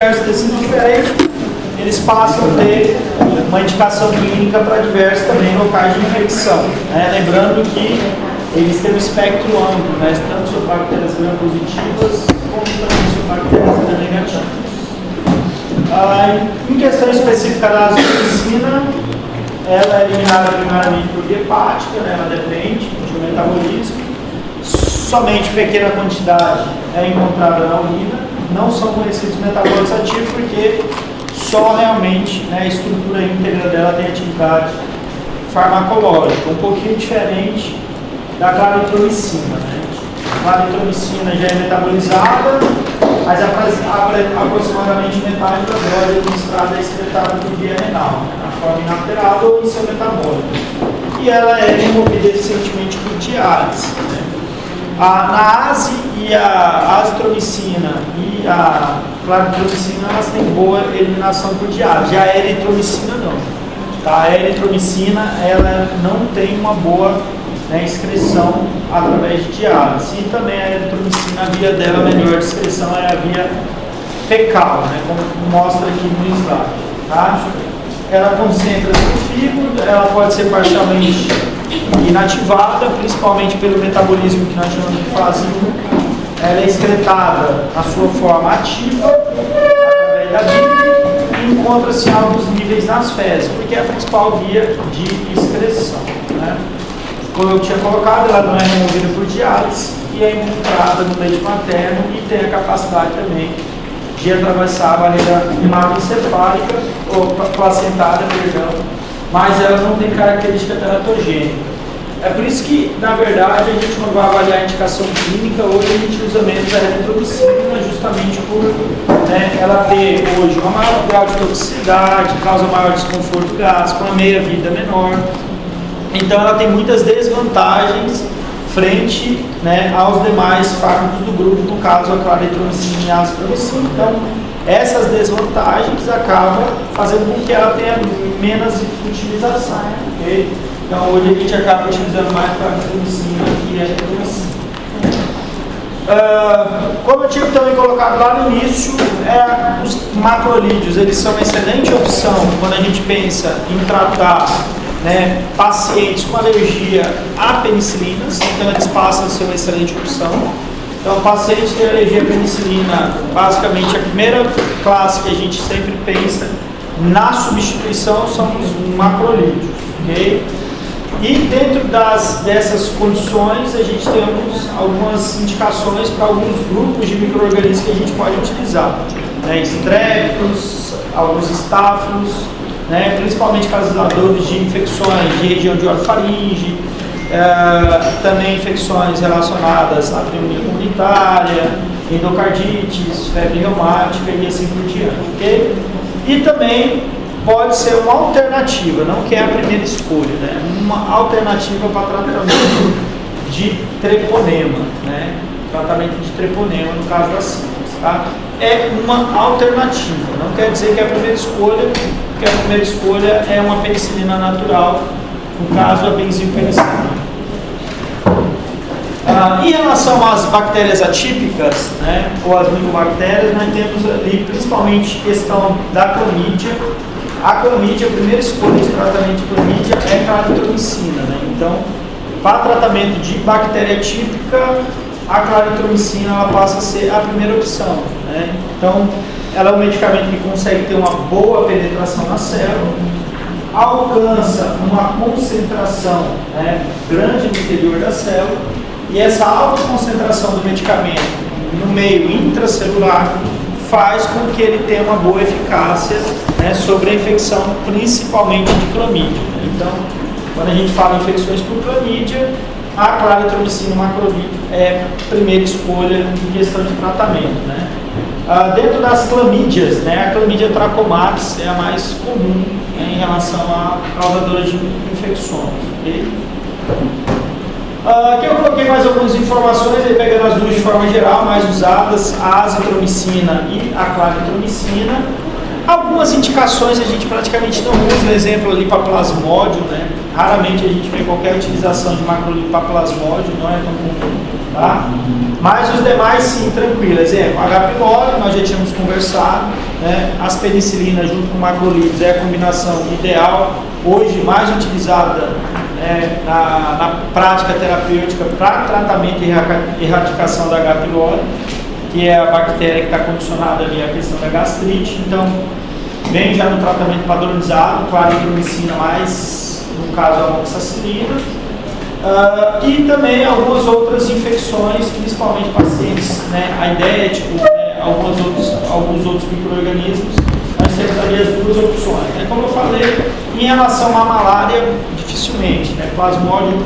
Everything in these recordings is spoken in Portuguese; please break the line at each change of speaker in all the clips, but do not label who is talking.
tecido diferente, eles passam a ter uma indicação clínica para diversos também locais de infecção. Lembrando que eles têm um espectro amplo, tanto sobre bactérias gram-positivas como também sobre bactérias gram-negativas. Em questão específica da azitromicina, ela é eliminada primeiramente por via hepática, ela depende do metabolismo. Somente pequena quantidade é encontrada na urina. Não são conhecidos metabólicos ativos porque só realmente a estrutura íntegra dela tem atividade farmacológica, um pouquinho diferente da claritromicina. A claritromicina já é metabolizada, mas aproximadamente metade da dose administrada é excretada por via renal, na forma inaterada ou em seu metabólico. E ela é removida eficientemente por diálise. Na ASE e a azitromicina e a claritromicina, elas têm boa eliminação por diálise. Já a eritromicina não. A eritromicina, ela não tem uma boa excreção através de diálise. E também a eritromicina, a via dela melhor de excreção é a via fecal, como mostra aqui no slide. Ela concentra no fígado, ela pode ser parcialmente inativada, principalmente pelo metabolismo que nós chamamos de fase 1. Ela é excretada na sua forma ativa, através da bile, e encontra-se em alguns níveis nas fezes, porque é a principal via de excreção. Como eu tinha colocado, ela não é removida por diálise e é encontrada no leite materno e tem a capacidade também de atravessar a barreira hematoencefálica, ou placentária, mas ela não tem característica teratogênica. É por isso que, na verdade, a gente não vai avaliar a indicação clínica, hoje a gente usa menos a eritromicina, justamente por ela ter hoje uma maior grau de toxicidade, causa maior desconforto gástrico, uma meia-vida menor. Então ela tem muitas desvantagens frente aos demais fármacos do grupo, no caso a claritromicina e a azitromicina. Então, essas desvantagens acabam fazendo com que ela tenha menos utilização. Okay? Então, hoje a gente acaba utilizando mais claritromicina e a eritromicina. Como eu tinha também colocado lá no início, os macrolídeos, eles são uma excelente opção quando a gente pensa em tratar pacientes com alergia a penicilinas, então eles passam a ser uma excelente opção. Então, pacientes que têm alergia à penicilina, basicamente a primeira classe que a gente sempre pensa na substituição são os macrolídeos, ok? E dentro dessas condições, a gente tem algumas indicações para alguns grupos de micro-organismos que a gente pode utilizar. Estréptos, alguns estáfilos, principalmente causadores de infecções de região de orofaringe, também infecções relacionadas à pneumonia comunitária, endocardites, febre reumática e assim por diante. Okay? E também pode ser uma alternativa, não que é a primeira escolha, uma alternativa para tratamento de treponema, tratamento de treponema no caso da sífilis. É uma alternativa, não quer dizer que é a primeira escolha, porque a primeira escolha é uma penicilina natural, no caso a benzilpenicilina. Em relação às bactérias atípicas, ou as micobactérias, nós temos ali principalmente questão da clamídia. A clamídia, a primeira escolha de tratamento de clamídia é a claritromicina. Então, para tratamento de bactéria atípica, a claritromicina ela passa a ser a primeira opção. Então, ela é um medicamento que consegue ter uma boa penetração na célula, alcança uma concentração grande no interior da célula, e essa alta concentração do medicamento no meio intracelular faz com que ele tenha uma boa eficácia sobre a infecção, principalmente de clamídia. Então, quando a gente fala em infecções por clamídia, a claritromicina macrolídeo é a primeira escolha em questão de tratamento. Dentro das clamídias, a clamídia trachomatis é a mais comum em relação a causadora de infecções. Okay? Aqui eu coloquei mais algumas informações, pegando as duas de forma geral, mais usadas, a azitromicina e a claritromicina. Algumas indicações a gente praticamente não usa, um exemplo ali para plasmódio, raramente a gente vê qualquer utilização de macrolídeo para plasmódio, não é comum tá? Mas os demais sim, tranquilo. Exemplo, H. pylori, nós já tínhamos conversado, né? As penicilinas junto com macrolídeos é a combinação ideal, hoje mais utilizada, né, na prática terapêutica para tratamento e erradicação da H. pylori, que é a bactéria que está condicionada ali à questão da gastrite. Então, vem já no tratamento padronizado, com a aritromicina mais, no caso, a amoxicilina. E também algumas outras infecções, principalmente pacientes, né, a ideia é tipo, né, alguns outros micro-organismos, nós temos ali as duas opções. Né? Como eu falei, em relação à malária, dificilmente, né? Plasmódio,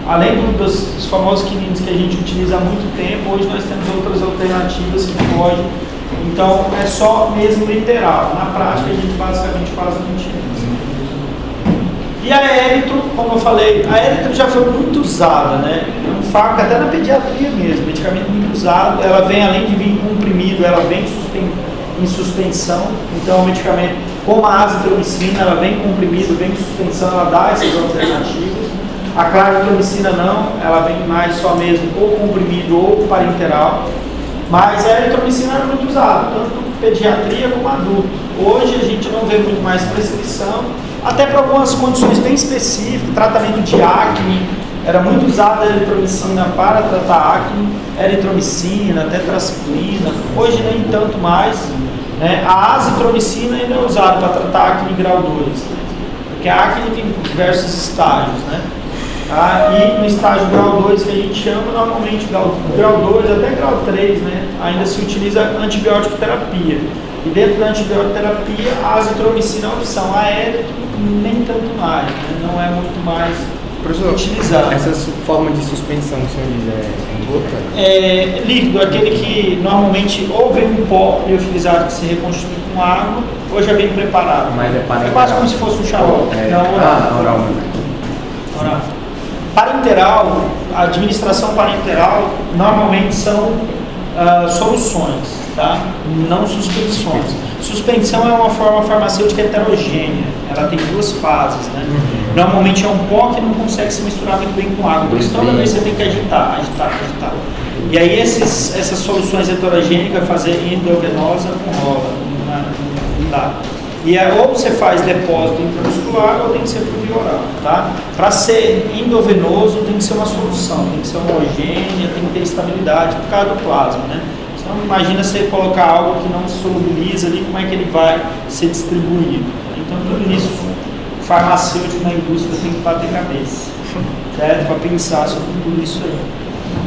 além dos famosos quininos que a gente utiliza há muito tempo, hoje nós temos outras alternativas que podem, então é só mesmo literal, na prática a gente basicamente quase não utiliza. E a eritro, como eu falei, a eritro já foi muito usada, né? É um fármaco até na pediatria mesmo, medicamento muito usado. Ela vem, além de vir comprimido, ela vem em suspensão. Então, o medicamento, como a azitromicina, ela vem comprimido, vem em suspensão, ela dá essas alternativas. A claritromicina não, ela vem mais só mesmo ou comprimido ou parenteral. Mas a eritromicina era muito usada, tanto pediatria como adulto. Hoje a gente não vê muito mais prescrição, até para algumas condições bem específicas, tratamento de acne, era muito usada a eritromicina para tratar acne, eritromicina, tetraciclina, hoje nem tanto mais, né? A azitromicina ainda é usada para tratar acne grau 2, porque a acne tem diversos estágios, né? E no estágio grau 2 que a gente chama, normalmente grau 2 até grau 3, né? Ainda se utiliza antibiótico terapia. E dentro da antibioterapia, a azitromicina é uma opção, a eritro nem tanto mais, né? Não é muito mais utilizada.
Essa forma de suspensão que o senhor diz é gota?
É líquido, aquele que normalmente ou vem um pó liofilizado que se reconstitui com água, ou já vem preparado.
Mas é parenteral.
É quase como se fosse um xarope. Oral. Parenteral, a administração parenteral normalmente são soluções, tá? Não suspensões. Suspensão é uma forma farmacêutica heterogênea, ela tem duas fases, né? Normalmente é um pó que não consegue se misturar muito bem com água, por isso toda vez você tem que agitar. E aí essas soluções heterogênicas, fazer endovenosa com rola, não dá. E ou você faz depósito intramuscular ou tem que ser por via oral, tá? Para ser endovenoso tem que ser uma solução, tem que ser homogênea, tem que ter estabilidade por causa do plasma, né? Então imagina você colocar algo que não se solubiliza ali, como é que ele vai ser distribuído. Então tudo isso, farmacêutico na indústria tem que bater cabeça, certo? Para pensar sobre tudo isso aí.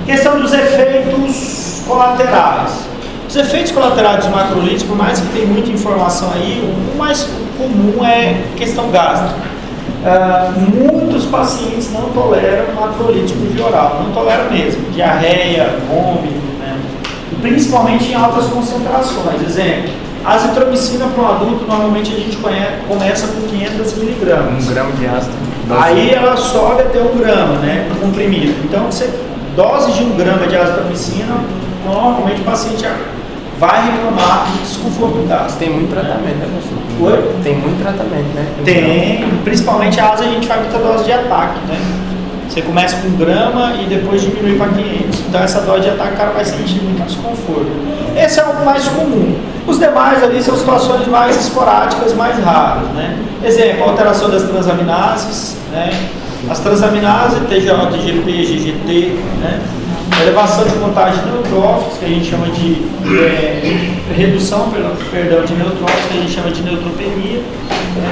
Questão dos efeitos colaterais. Os efeitos colaterais dos macrolídeos, por mais que tenha muita informação aí, o mais comum é questão gástrica. Muitos pacientes não toleram macrolídeos por via oral, não toleram mesmo. Diarreia, vômito, né? Principalmente em altas concentrações. Exemplo, a azitromicina para um adulto, normalmente a gente começa com 500 miligramas.
1 grama de ácido.
Aí ela sobe até 1 grama, né, comprimido. Então, dose de 1 grama de azitromicina, normalmente o paciente vai reclamar de desconforto gástrico.
Tem muito tratamento, né, professor?
Oi?
Tem muito tratamento, né?
Tem, principalmente a asa a gente faz muita dose de ataque, né? Você começa com 1 grama e depois diminui para 500. Então essa dose de ataque o cara vai sentir muito desconforto. Esse é o mais comum. Os demais ali são situações mais esporádicas, mais raras, né? Exemplo, alteração das transaminases, né? As transaminases, TGO, TGP, GGT, né? Elevação de contagem de neutrófilos, que a gente chama de redução, de neutrófilos, que a gente chama de neutropenia,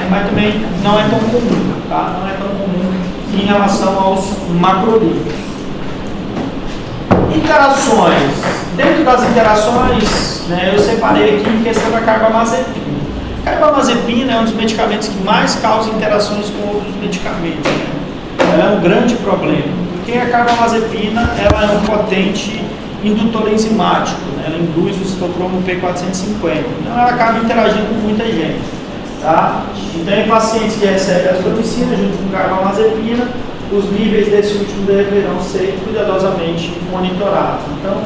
mas também não é tão comum, tá? Não é tão comum em relação aos macrolídeos. Interações. Dentro das interações, né, eu separei aqui em questão da carbamazepina. A carbamazepina é um dos medicamentos que mais causa interações com outros medicamentos, né? Ela é um grande problema. Porque a carbamazepina ela é um potente indutor enzimático, né? Ela induz o citocromo P450, então ela acaba interagindo com muita gente, tá? Então em pacientes que recebem azitromicina junto com carbamazepina, os níveis desse último deverão ser cuidadosamente monitorados. Então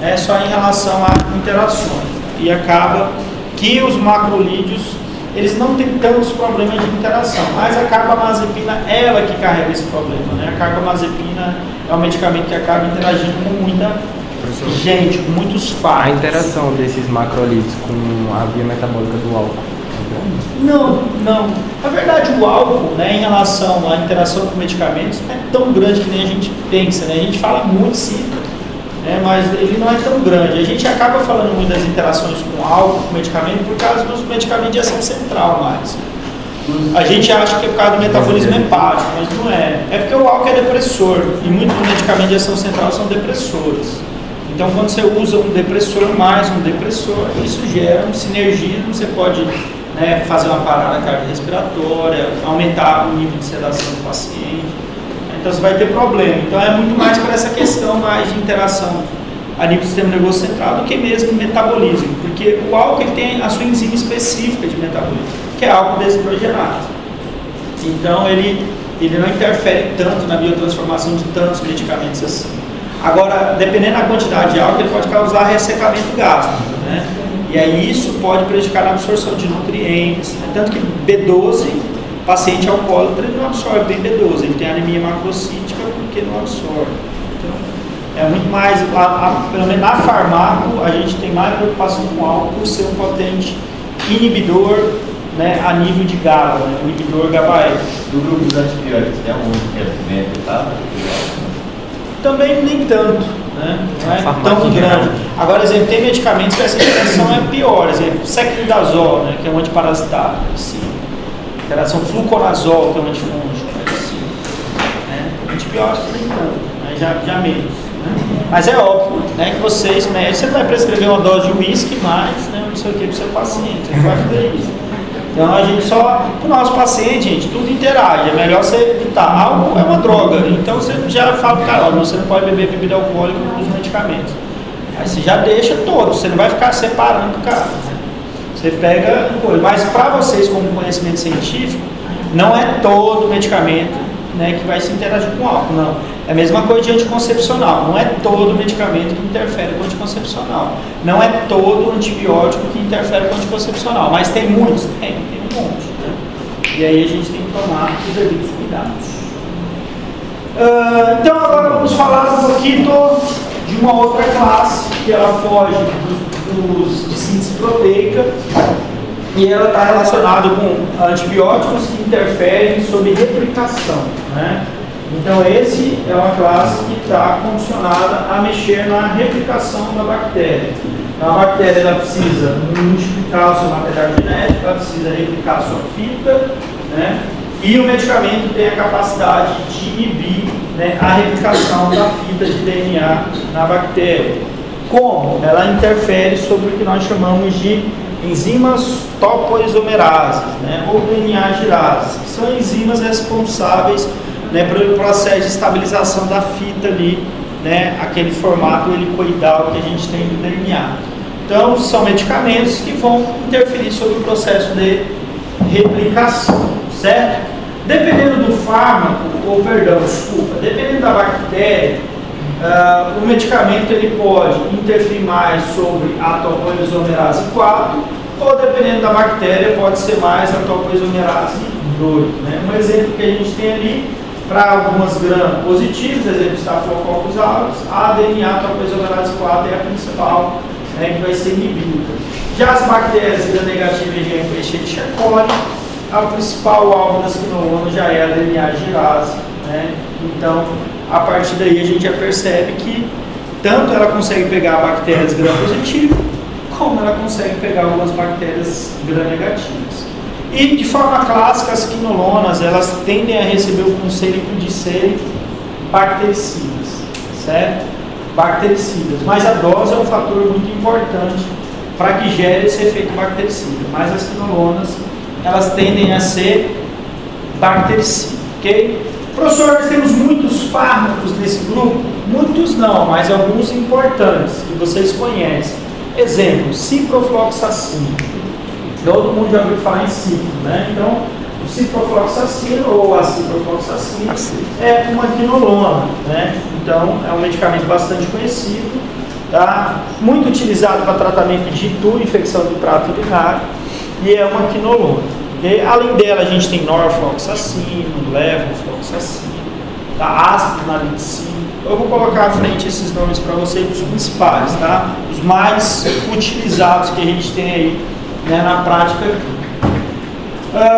é só em relação a interações, e acaba que os macrolídeos eles não têm tantos problemas de interação, mas a carbamazepina ela que carrega esse problema, né? A carbamazepina é um medicamento que acaba interagindo com muita gente, com muitos
A
fármacos.
interação desses macrolitos com a via metabólica do álcool.
Não. Na verdade, o álcool, né, em relação à interação com medicamentos, não é tão grande que nem a gente pensa, né? A gente fala muito sim, né, mas ele não é tão grande. A gente acaba falando muito das interações com álcool, com medicamento, por causa dos medicamentos de ação central mais. A gente acha que é por causa do metabolismo hepático, mas não é. É porque o álcool é depressor, e muitos medicamentos de ação central são depressores. Então, quando você usa um depressor mais um depressor, isso gera um sinergismo, você pode, né, fazer uma parada cardiorrespiratória, aumentar o nível de sedação do paciente. Então você vai ter problema. Então é muito mais para essa questão mais de interação a nível do sistema nervoso central do que mesmo metabolismo, porque o álcool ele tem a sua enzima específica de metabolismo, que é álcool deshidrogenase. Então ele não interfere tanto na biotransformação de tantos medicamentos assim. Agora, dependendo da quantidade de álcool, ele pode causar ressecamento gástrico, né? E aí isso pode prejudicar a absorção de nutrientes, né? Tanto que B12, paciente alcoólatra, ele não absorve bem B12, ele tem anemia macrocítica porque não absorve. Então, é muito mais, pelo menos na farmaco, a gente tem mais preocupação com o álcool por ser um potente inibidor, né, a nível de GABA, né, inibidor GABAérgico.
Do grupo dos antibióticos, tem algum que é metado?
Também nem tanto, né? Não é tão grande. Agora, exemplo, tem medicamentos que essa interação é pior, exemplo, seclidazol, né, que é um antiparasitário, assim. Interação fluconazol, que é um antifúngico, assim, né? Antibióticos nem tanto, né? já menos, né? Mas é óbvio, né, que vocês, médicos, você não vai prescrever uma dose de uísque mais, né, não sei o que, para o seu paciente, você não vai fazer isso. Então a gente só, o nosso paciente, gente, tudo interage, é melhor você evitar. Álcool é uma droga, então você já fala pro cara, você não pode beber bebida alcoólica com os medicamentos. Aí você já deixa todos, você não vai ficar separando o cara. Né? Você pega coisa. Mas para vocês, como conhecimento científico, não é todo medicamento, né, que vai se interagir com álcool, não. É a mesma coisa de anticoncepcional, não é todo medicamento que interfere com anticoncepcional. Não é todo antibiótico que interfere com anticoncepcional, mas tem muitos? Tem um monte, né? E aí a gente tem que tomar os devidos cuidados. Então agora vamos falar um pouquinho de uma outra classe, que ela foge de síntese proteica, e ela está relacionada com antibióticos que interferem sobre replicação, né? Então esse é uma classe que está condicionada a mexer na replicação da bactéria. Então a bactéria ela precisa multiplicar o seu material genético, ela precisa replicar a sua fita, né? E o medicamento tem a capacidade de inibir, né, a replicação da fita de DNA na bactéria. Como? Ela interfere sobre o que nós chamamos de enzimas topoisomerases, né, ou DNA girases, que são enzimas responsáveis, né, pelo processo de estabilização da fita ali, né, aquele formato helicoidal que a gente tem do DNA. Então, são medicamentos que vão interferir sobre o processo de replicação, certo? Dependendo do fármaco, dependendo da bactéria, o medicamento ele pode interferir mais sobre a topoisomerase 4, ou dependendo da bactéria, pode ser mais a topoisomerase 2. Né? Um exemplo que a gente tem ali, para algumas gram positivos, exemplo Staphylococcus aureus, a DNA topoisomerase 4 é a principal, né, que vai ser inibida. Já as bactérias gram negativas e Escherichia coli, a principal alvo das quinolonas já é a DNA girase, né? Então, a partir daí a gente já percebe que tanto ela consegue pegar bactérias gram positivas, como ela consegue pegar algumas bactérias gram negativas. E de forma clássica, as quinolonas, elas tendem a receber o conceito de serem bactericidas, certo? Bactericidas, mas a dose é um fator muito importante para que gere esse efeito bactericida. Mas as quinolonas, elas tendem a ser bactericidas, ok? Professor, nós temos muitos fármacos nesse grupo? Muitos não, mas alguns importantes que vocês conhecem. Exemplo, ciprofloxacina. Todo mundo já ouviu falar em cipro, né? Então, o ciprofloxacina ou a ciprofloxacina é uma quinolona, né? Então, é um medicamento bastante conhecido, tá? Muito utilizado para tratamento de itu, infecção do trato urinário, e é uma quinolona. E, além dela, a gente tem norfloxacina, levofloxacina, tá? Ácido nalicina. Eu vou colocar à frente esses nomes para vocês, os principais, tá? Os mais utilizados que a gente tem aí, né, na prática.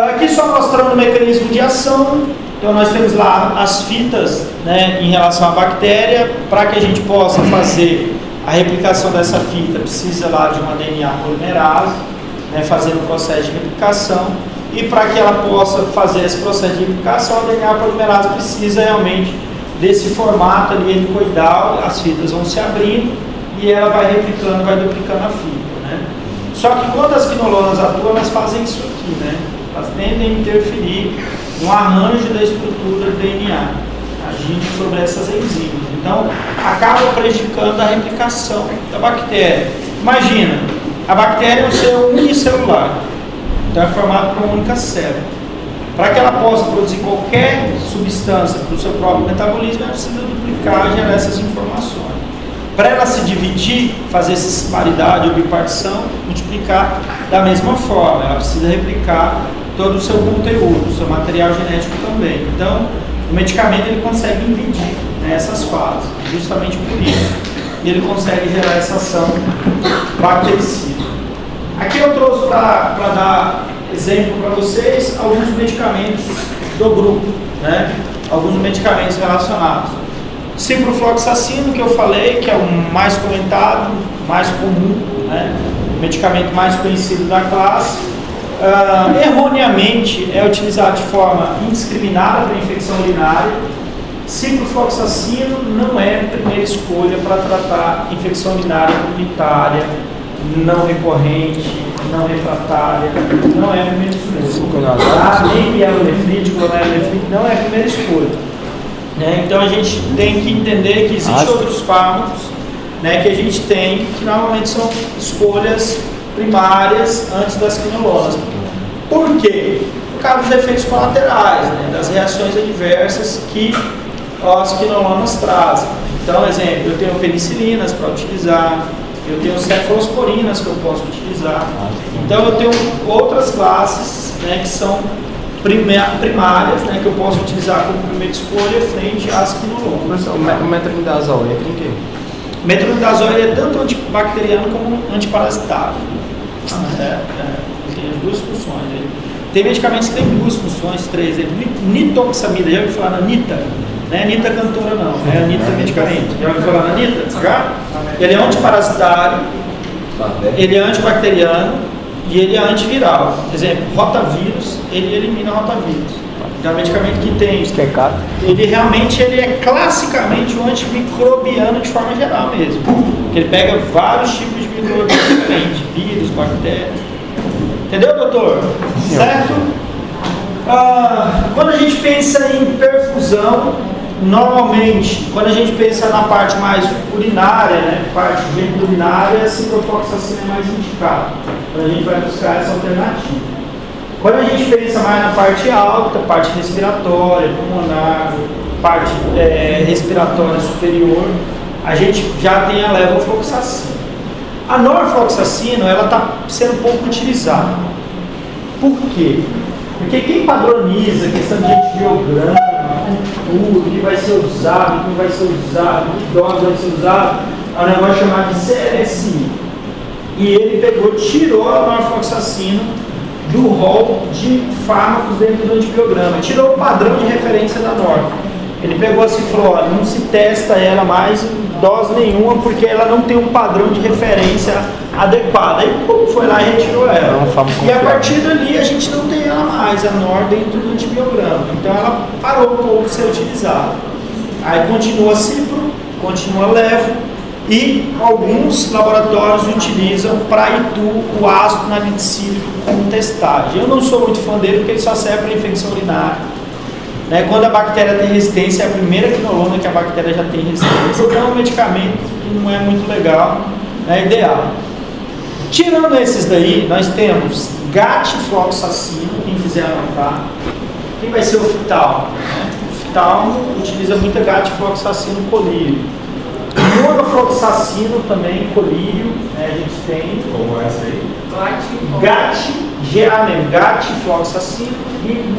Aqui só mostrando o mecanismo de ação. Então nós temos lá as fitas, né, em relação à bactéria. Para que a gente possa fazer a replicação dessa fita, precisa lá de uma DNA polimerase, né, fazendo o processo de replicação. E para que ela possa fazer esse processo de replicação, a DNA polimerase precisa realmente desse formato ali helicoidal. As fitas vão se abrindo e ela vai replicando, vai duplicando a fita, né? Só que quando as quinolonas atuam, elas fazem isso aqui, né? Elas tendem a interferir no arranjo da estrutura do DNA, agindo sobre essas enzimas. Então, acaba prejudicando a replicação da bactéria. Imagina, a bactéria é um ser unicelular, então é formado por uma única célula. Para que ela possa produzir qualquer substância para o seu próprio metabolismo, ela precisa duplicar e gerar essas informações. Para ela se dividir, fazer similaridade ou bipartição, multiplicar da mesma forma. Ela precisa replicar todo o seu conteúdo, o seu material genético também. Então, o medicamento ele consegue dividir, né, essas fases, justamente por isso. E ele consegue gerar essa ação bactericida. Aqui eu trouxe para dar exemplo para vocês alguns medicamentos do grupo, né? Alguns medicamentos relacionados. Ciprofloxacino, que eu falei, que é o mais comentado, mais comum, né? O medicamento mais conhecido da classe. Erroneamente é utilizado de forma indiscriminada para infecção urinária. Ciprofloxacino não é a primeira escolha para tratar infecção urinária comunitária, não recorrente, não refratária, não é a primeira escolha. Nem mielonefrite, glomerulonefrite, não é a primeira escolha. Né? Então a gente tem que entender que existem outros fármacos, né, que a gente tem, que normalmente são escolhas primárias antes das quinolonas. Por quê? Por causa dos efeitos colaterais, né, das reações adversas que as quinolonas trazem. Então, exemplo, eu tenho penicilinas para utilizar, eu tenho cefalosporinas que eu posso utilizar. Então eu tenho outras classes, né, que são primárias, né, que eu posso utilizar como primeira escolha frente às quinolonas.
O metronidazol entra em quê?
O metronidazol ele é tanto antibacteriano como antiparasitário. Tem as duas funções. Tem medicamentos que têm duas funções, três. Nitoxamida, já ouviu falar na Anitta? Não é Anitta cantora não, é Anitta medicamento. Já ouviu falar na Anitta? Já? Ele é antiparasitário, ele é antibacteriano e ele é antiviral. Por exemplo, rotavírus, ele elimina rotavírus. É um medicamento que tem. Ele realmente é classicamente um antimicrobiano de forma geral mesmo. Ele pega vários tipos de microbianos diferentes, vírus, bactérias. Entendeu, doutor? Certo? Quando a gente pensa em perfusão, normalmente, quando a gente pensa na parte mais urinária, né, parte geniturinária, a ciprofloxacina é mais indicada. Quando a gente vai buscar essa alternativa. Quando a gente pensa mais na parte alta, parte respiratória, pulmonar, parte respiratória superior, a gente já tem a levofloxacina. A norfloxacina, ela está sendo pouco utilizada. Por quê? Porque quem padroniza a questão de antibiograma, o que vai ser usado, o que não vai ser usado, que dose vai ser usado, é um negócio chamado de CLSI. E ele tirou a norfloxacina do rol de fármacos dentro do antibiograma, tirou o padrão de referência da norma. Ele pegou assim e falou, olha, não se testa ela mais em dose nenhuma, porque ela não tem um padrão de referência adequado. Aí foi lá e retirou ela. E a partir dali a gente não tem ela mais, a NOR dentro do antibiograma. Então ela parou um pouco de ser utilizada. Aí continua a Cipro, continua a Levo, e alguns laboratórios utilizam para Itu o ácido nalicílico como testagem. Eu não sou muito fã dele porque ele só serve para infecção urinária. Né? Quando a bactéria tem resistência, é a primeira quinolona que a bactéria já tem resistência. Então é um medicamento que não é muito legal, é ideal. Tirando esses daí, nós temos gatifloxacino, quem quiser anotar. Quem vai ser o Fital? O Fital utiliza muito gatifloxacino colírio. Monofloxacino também, colírio, né, a gente tem.
Como essa aí?
Gatifloxacino e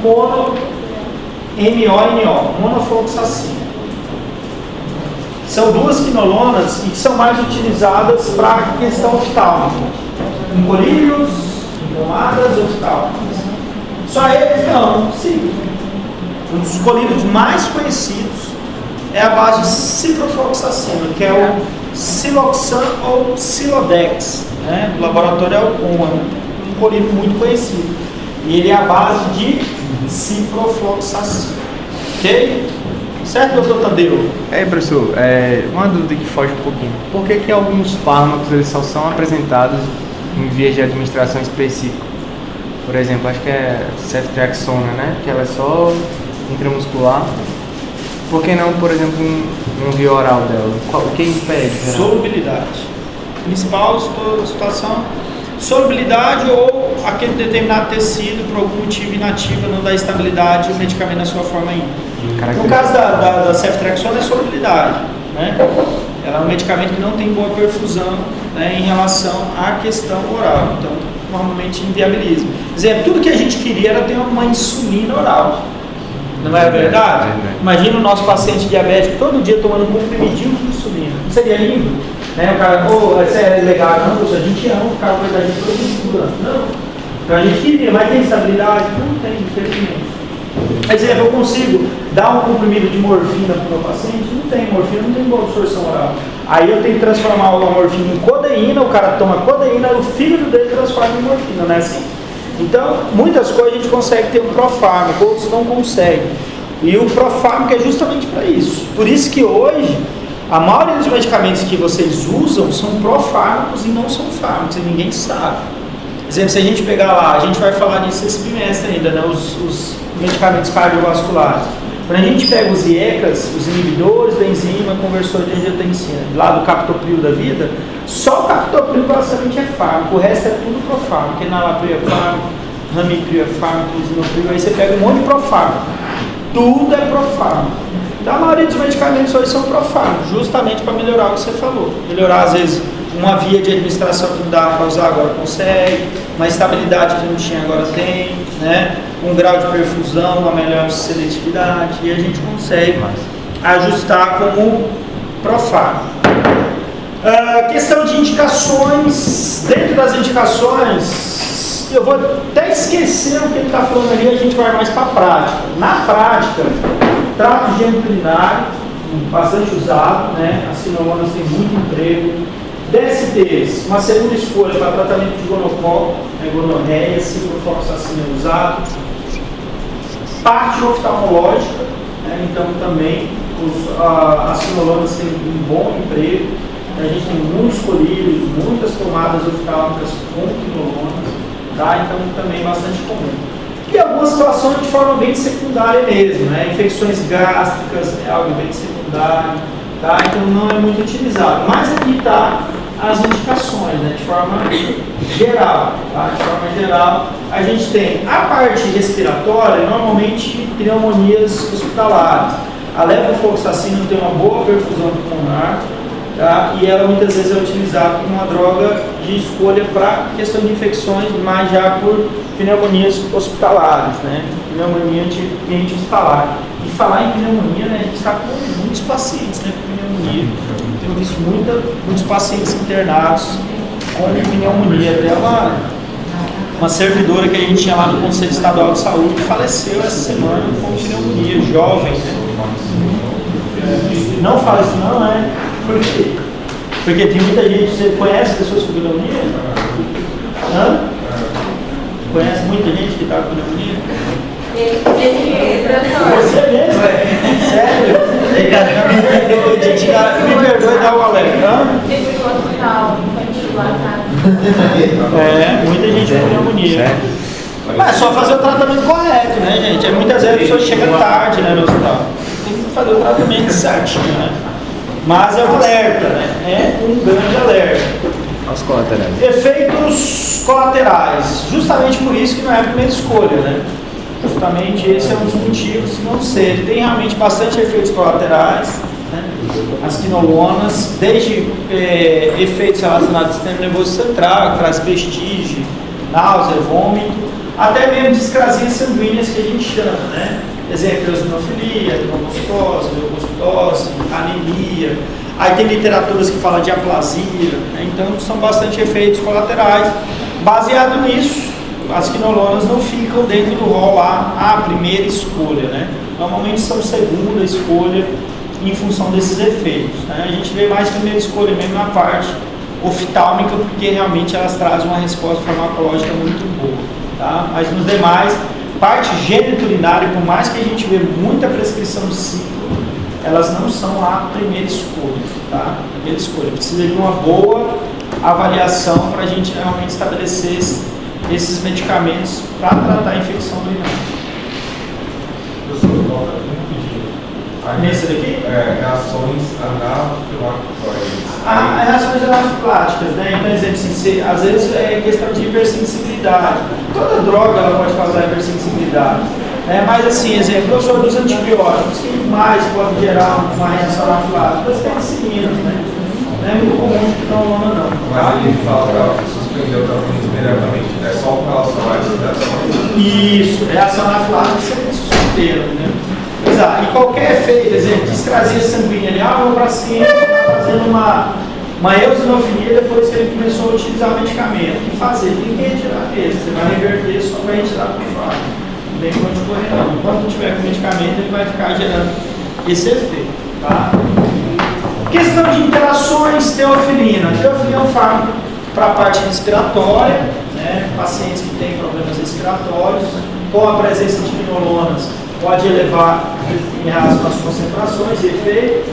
monofloxacino. São duas quinolonas e que são mais utilizadas para a questão oftálmica. Em colírios, em pomadas oftálmicas. Só eles não, sim. Um dos colírios mais conhecidos é a base de ciprofloxacina, que é o Siloxan ou Silodex, né? O laboratório é um colírio muito conhecido. E ele é a base de ciprofloxacina. Ok? Certo, doutor Tadeu?
Professor, uma dúvida que foge um pouquinho. Por que alguns fármacos eles só são apresentados em vias de administração específico? Por exemplo, acho que é ceftriaxona, né? Que ela é só intramuscular. Por que não, por exemplo, um via oral dela? O que impede?
Solubilidade. Principal situação, solubilidade ou aquele determinado tecido, por algum motivo inativo, não dá estabilidade, o medicamento na sua forma ainda. No caso da ceftriaxona é solubilidade, né? Ela é um medicamento que não tem boa perfusão, né, em relação à questão oral, então normalmente inviabiliza. Por exemplo, tudo que a gente queria era ter uma insulina oral. Não é verdade? Imagina o nosso paciente diabético todo dia tomando um comprimidinho de insulina. Não seria lindo? Né? O cara, isso é legal, não, a gente ama ficar com a verdade todo dia. Não. Então a gente queria, mas tem estabilidade? Não tem, infelizmente. Quer dizer, eu consigo dar um comprimido de morfina para o meu paciente? Não tem, morfina não tem boa absorção oral. Aí eu tenho que transformar a morfina em codeína, o cara toma codeína, o fígado dele transforma em morfina, não é assim? Então, muitas coisas a gente consegue ter um profármaco, outros não conseguem. E o profármaco é justamente para isso. Por isso que hoje, a maioria dos medicamentos que vocês usam são profármacos e não são fármacos, e ninguém sabe. Por exemplo, se a gente pegar lá, a gente vai falar disso esse bimestre ainda, né? Os medicamentos cardiovasculares. Quando a gente pega os IECAs, os inibidores da enzima conversor de angiotensina, lá do captopril da vida, só o captopril basicamente é fármaco, o resto é tudo profármaco, enalapril é fármaco, ramipril é fármaco, lisinopril, aí você pega um monte de profármaco, tudo é profármaco. Então a maioria dos medicamentos hoje são profármacos, justamente para melhorar o que você falou, melhorar às vezes uma via de administração que não dá para usar, agora consegue, uma estabilidade que não tinha, agora tem, né? Um grau de perfusão, uma melhor seletividade, e a gente consegue ajustar como profármaco. Questão de indicações, dentro das indicações, eu vou até esquecer o que ele está falando ali, a gente vai mais para a prática. Na prática, trato higiênico-urinário, bastante usado, né? As quinolonas têm muito emprego. DSTs, uma segunda escolha para tratamento de gonococo, gonorreia, ciprofloxacina é usado. Parte oftalmológica, né? Então também as quinolonas têm um bom emprego. A gente tem muitos colírios, muitas pomadas oftálmicas com quinolonas, tá? Então também bastante comum. E algumas situações de forma bem secundária mesmo, né? Infecções gástricas é algo bem secundário, tá? Então não é muito utilizado. Mas aqui está as indicações, né? De forma geral, tá? De forma geral, a gente tem a parte respiratória, normalmente pneumonias hospitalares. A levofloxacina tem uma boa perfusão pulmonar, tá? E ela muitas vezes é utilizada como uma droga de escolha para questão de infecções, mas já por pneumonias hospitalares, né? Pneumonia de ambiente hospitalar. E falar em pneumonia, né? A gente está com muitos pacientes, né, com pneumonia. Tenho visto muitos pacientes internados com pneumonia. Até uma servidora que a gente tinha lá no Conselho Estadual de Saúde faleceu essa semana com pneumonia, jovem, né? Não fala isso não, né? Por quê? Porque tem muita gente, você conhece pessoas com pneumonia? Hã? Conhece muita gente que está com pneumonia? Você mesmo? Sério? Me perdoe dar o alerta. Muita gente com pneumonia. Mas é só fazer o tratamento correto, né, gente? Muitas vezes a pessoa chega tarde, né, no hospital. Tem que fazer o tratamento certinho, né? Mas é um alerta, né? É um grande alerta.
Os colaterais. Efeitos
colaterais. Justamente por isso que não é a primeira escolha, né? Justamente esse é um dos motivos de não ser. Tem realmente bastante efeitos colaterais, né? As quinolonas, desde efeitos relacionados ao sistema nervoso central, que traz vestígio, náusea, vômito, até mesmo discrasias sanguíneas que a gente chama, né? Exemplo, eosinofilia, trombocitose, leucocitose, anemia. Aí tem literaturas que falam de aplasia, né? Então são bastante efeitos colaterais. Baseado nisso, as quinolonas não ficam dentro do rol lá, a primeira escolha, né? Normalmente são segunda escolha em função desses efeitos, né? A gente vê mais primeira escolha mesmo na parte oftálmica, porque realmente elas trazem uma resposta farmacológica muito boa, tá? Mas nos demais, parte geniturinária, por mais que a gente vê muita prescrição de ciclo, elas não são a primeira escolha, tá? Primeira escolha. Precisa de uma boa avaliação para a gente realmente estabelecer esses medicamentos para tratar a infecção urinária. Nesse daqui?
Reações anafiláticas.
Reações anafiláticas, né? Então, exemplo, assim, às vezes é questão de hipersensibilidade. Toda droga ela pode causar hipersensibilidade. Mas, assim, exemplo, eu sou dos antibióticos, que mais pode gerar uma reação anafilática? As penicilinas, né? Não é muito comum de quinolona, não.
Mas ele fala para suspender o tratamento imediatamente, né? Só com relação a essas reações.
Isso, reação anafilática você tem que suspender, né? Exato. E qualquer efeito, exemplo, discrasia sanguínea, o paciente está fazendo uma eosinofilia depois que ele começou a utilizar o medicamento. O que fazer? Tem que retirar mesmo. Você vai reverter, só vai retirar por fora. Não tem como correr, não. Enquanto tiver com o medicamento, ele vai ficar gerando esse efeito. Tá? Questão de interações, teofilina. Teofilina é um fármaco para a parte respiratória, né? Pacientes que têm problemas respiratórios, com a presença de quinolonas, pode elevar em relação às concentrações e efeito.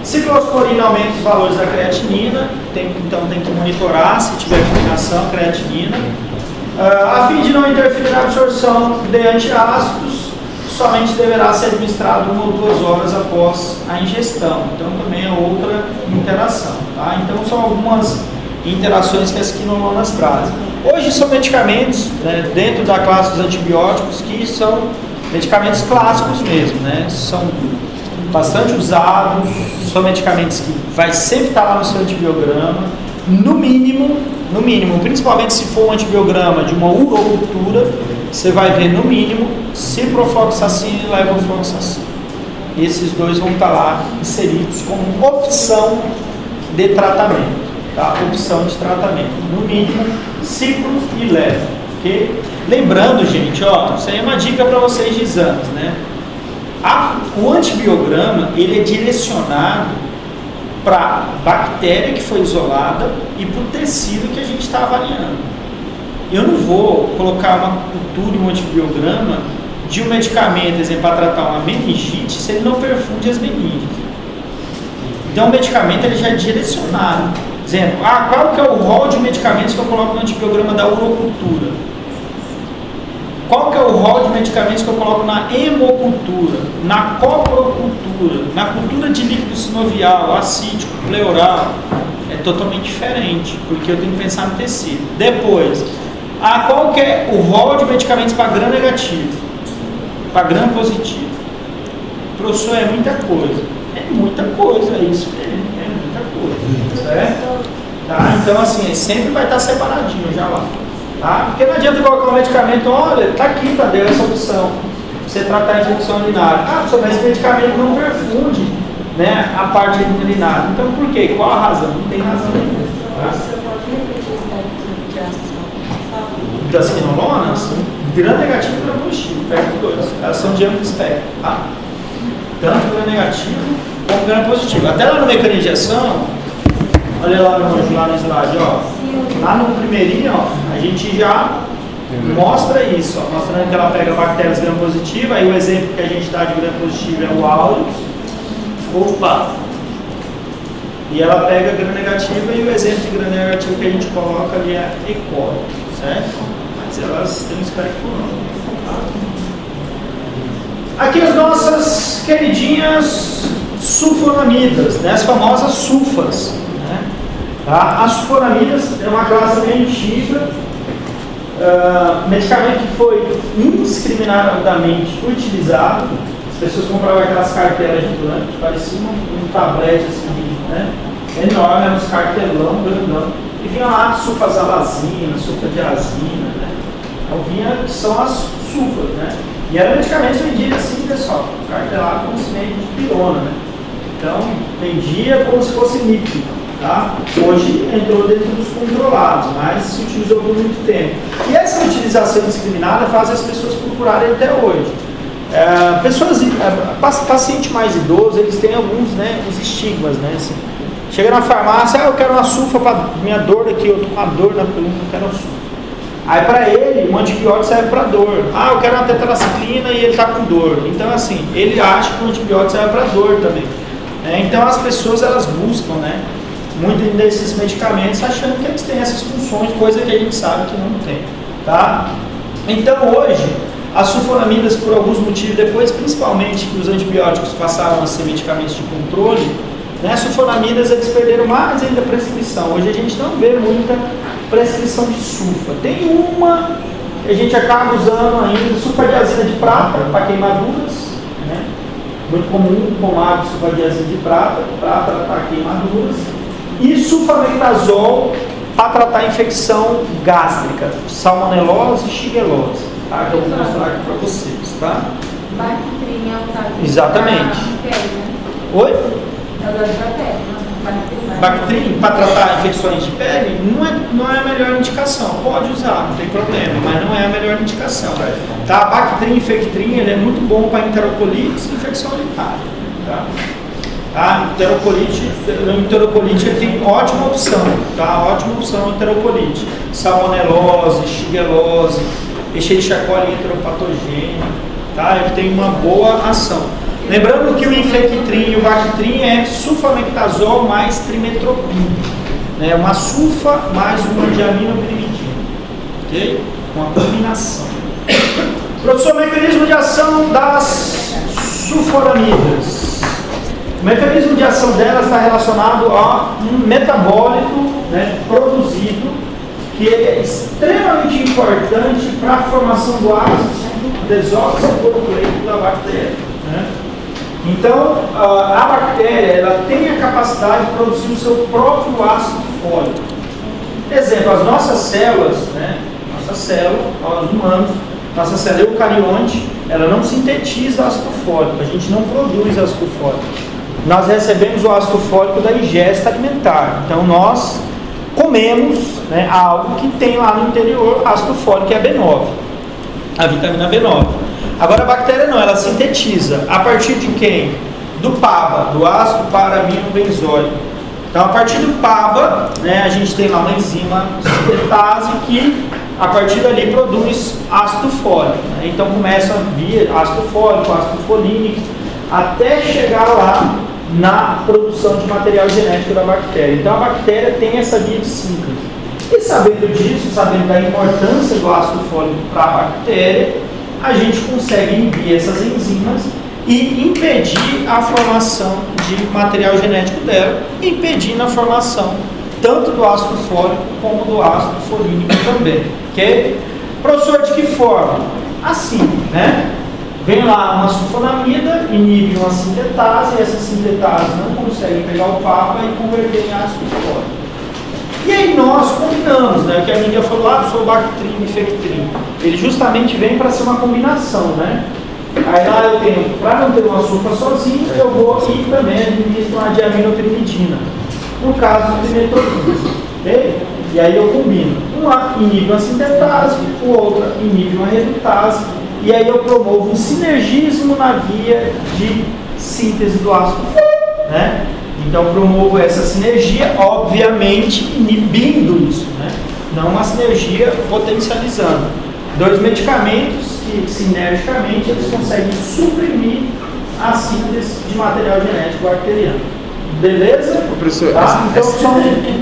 Ciclosporina aumenta os valores da creatinina, então tem que monitorar se tiver combinação creatinina. A fim de não interferir na absorção de antiácidos, somente deverá ser administrado 1 ou 2 horas após a ingestão. Então também é outra interação. Tá? Então são algumas interações que as quinolonas trazem. Hoje são medicamentos, né, dentro da classe dos antibióticos, que são medicamentos clássicos mesmo, né? São bastante usados, são medicamentos que vai sempre estar lá no seu antibiograma, no mínimo, principalmente se for um antibiograma de uma urocultura, você vai ver no mínimo ciprofloxacina e levofloxacina. Esses dois vão estar lá inseridos como opção de tratamento, tá? Opção de tratamento, no mínimo cipro e levo, ok? Lembrando, gente, ó, isso aí é uma dica para vocês de exames, né? O antibiograma, ele é direcionado para a bactéria que foi isolada e para o tecido que a gente está avaliando. Eu não vou colocar uma cultura em um antibiograma de um medicamento, exemplo, para tratar uma meningite, se ele não perfunde as meninges. Então, o medicamento ele já é direcionado. Exemplo, qual que é o rol de medicamentos que eu coloco no antibiograma da urocultura? Qual que é o rol de medicamentos que eu coloco na hemocultura, na coprocultura, na cultura de líquido sinovial, acídico, pleural? É totalmente diferente, porque eu tenho que pensar no tecido. Depois, qual que é o rol de medicamentos para gram negativo, para gram positivo? Professor, é muita coisa. É muita coisa, é isso mesmo, é muita coisa. Certo? Tá? Então, assim, sempre vai estar separadinho já lá. Tá? Porque não adianta colocar um medicamento, olha, está aqui, deu essa opção, você tratar a infecção urinária. Mas esse medicamento não perfunde, né, a parte urinária. Então, por quê? Qual a razão? Não tem razão nenhuma. Tá? Das quinolonas, gram negativo e gram positivo, pega os dois. Elas são de amplo espectro. Tá? Tanto gram negativo como gram positivo. Até lá no mecanismo de ação, olha lá no slide, ó. Lá no primeirinho, ó, a gente já mostra isso, ó, mostrando que ela pega bactérias gram-positivas, aí o exemplo que a gente dá de gram-positivo é o aureus, e ela pega gram-negativa e o exemplo de gram-negativo que a gente coloca ali é E. coli, certo? Mas elas têm um espectro não. Tá? Aqui as nossas queridinhas sulfonamidas, né, as famosas sulfas. Tá? As sulfonamidas é uma classe bem antiga, medicamento que foi indiscriminadamente utilizado. As pessoas compravam aquelas cartelas de plano que pareciam um tablete assim, né? Enorme, era uns cartelão, grandão, e vinha lá sulfazalazina, sulfadiazina, né? Então vinha que são as sulfas, né? E eram medicamentos vendidos assim, pessoal, cartelado com semente de pirona, né? Então, vendia como se fosse líquido, tá? Hoje entrou dentro dos controlados, mas se utilizou por muito tempo. E essa utilização indiscriminada faz as pessoas procurarem até hoje. Paciente mais idoso, eles têm alguns, né, os estigmas, né? Assim, chega na farmácia, eu quero uma sulfa para minha dor aqui, eu tô com uma dor na coluna, eu quero uma sulfa. Aí para ele, um antibiótico serve para dor. Eu quero uma tetraciclina e ele está com dor. Então assim, ele acha que o antibiótico serve para dor também. Então as pessoas, elas buscam, né, muitos desses medicamentos achando que eles têm essas funções, coisa que a gente sabe que não tem, tá? Então hoje, as sulfonamidas, por alguns motivos, depois principalmente que os antibióticos passaram a ser medicamentos de controle, né, sulfonamidas eles perderam mais ainda a prescrição. Hoje a gente não vê muita prescrição de sulfa. Tem uma que a gente acaba usando ainda, sulfadiazina de prata para queimaduras, né? Muito comum, pomada de sulfadiazina de prata para queimaduras, e sulfametazol para tratar infecção gástrica, salmonelose e shigellose, tá? Que eu vou mostrar aqui para vocês, tá?
Bactrim é usado.
Exatamente. Oi? Bactrim para tratar infecções de pele não é a melhor indicação. Pode usar, não tem problema, mas não é a melhor indicação. Tá? Bactrim e Fectrim, ele é muito bom para enterocolites e infecção urinária. Tá? Enterocolite ele tem ótima opção, tá? Ótima opção enterocolite. Salmonelose, shigellose, Escherichia coli enteropatogênica, tá? Ele tem uma boa ação. Lembrando que o Infectrim e o Bactrim é sulfametazol mais trimetropin, né? Uma sulfa mais uma diaminopirimidina, ok? Uma combinação. Professor, mecanismo de ação das sulfonamidas. O mecanismo de ação delas está relacionado a um metabólito, né, produzido, que é extremamente importante para a formação do ácido desóxido-nucleico da bactéria, né? Então, a bactéria, ela tem a capacidade de produzir o seu próprio ácido fólico. Exemplo, as nossas células, né? Nossa célula, nós humanos, nossa célula eucarionte, ela não sintetiza ácido fólico, a gente não produz ácido fólico. Nós recebemos o ácido fólico da ingesta alimentar. Então, nós comemos, né, algo que tem lá no interior ácido fólico, que é a B9, a vitamina B9. Agora a bactéria não, ela sintetiza a partir de quem? Do PABA, do ácido para-aminobenzoico. Então a partir do PABA, né, a gente tem lá uma enzima sintetase que a partir dali produz ácido fólico, né? Então começa via ácido fólico, ácido folínico, até chegar lá na produção de material genético da bactéria. Então a bactéria tem essa via de síntese. E sabendo disso, sabendo da importância do ácido fólico para a bactéria, a gente consegue inibir essas enzimas e impedir a formação de material genético dela, impedindo a formação tanto do ácido fólico como do ácido folínico também. Ok? Professor, de que forma? Assim, né? Vem lá uma sulfonamida, inibe uma sintetase, e essa sintetase não consegue pegar o PABA e converter em ácido fólico. E aí nós combinamos, né? Que a Miriam falou, sou Bactrim e Fectrim. Ele justamente vem para ser uma combinação, né? Aí lá eu tenho, para não ter uma sulfa sozinho, eu vou e também administro uma diaminopirimidina. No caso do trimetropin, ok? E aí eu combino. Uma inibe uma sintetase, o outro inibe uma redutase. E aí eu promovo um sinergismo na via de síntese do ácido fólico, né? Então promovo essa sinergia, obviamente inibindo isso, né? Não uma sinergia potencializando. Dois medicamentos que sinergicamente eles conseguem suprimir a síntese de material genético bacteriano. Beleza?
Professor,
tá? Então são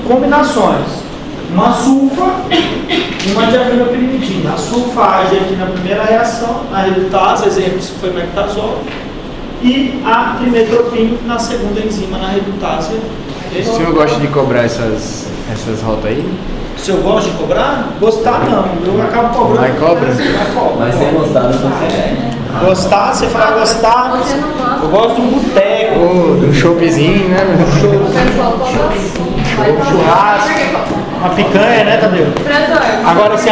combinações. Uma sulfa e uma diaminopirimidina. A sulfa age aqui na primeira reação, na redutase, exemplo se foi mectazol, e a trimetropin na segunda enzima, na redutase.
O senhor gosta de cobrar essas rotas aí?
Se eu gosto de cobrar? Gostar não, eu acabo cobrando.
Vai cobra?
Mas sem gostar não consegue.
Gostar, você fala gostar,
Você não gosta?
eu gosto de um boteco,
De um choppzinho, né?
churrasco, uma picanha, né, Tadeu?
Professor,
Agora, se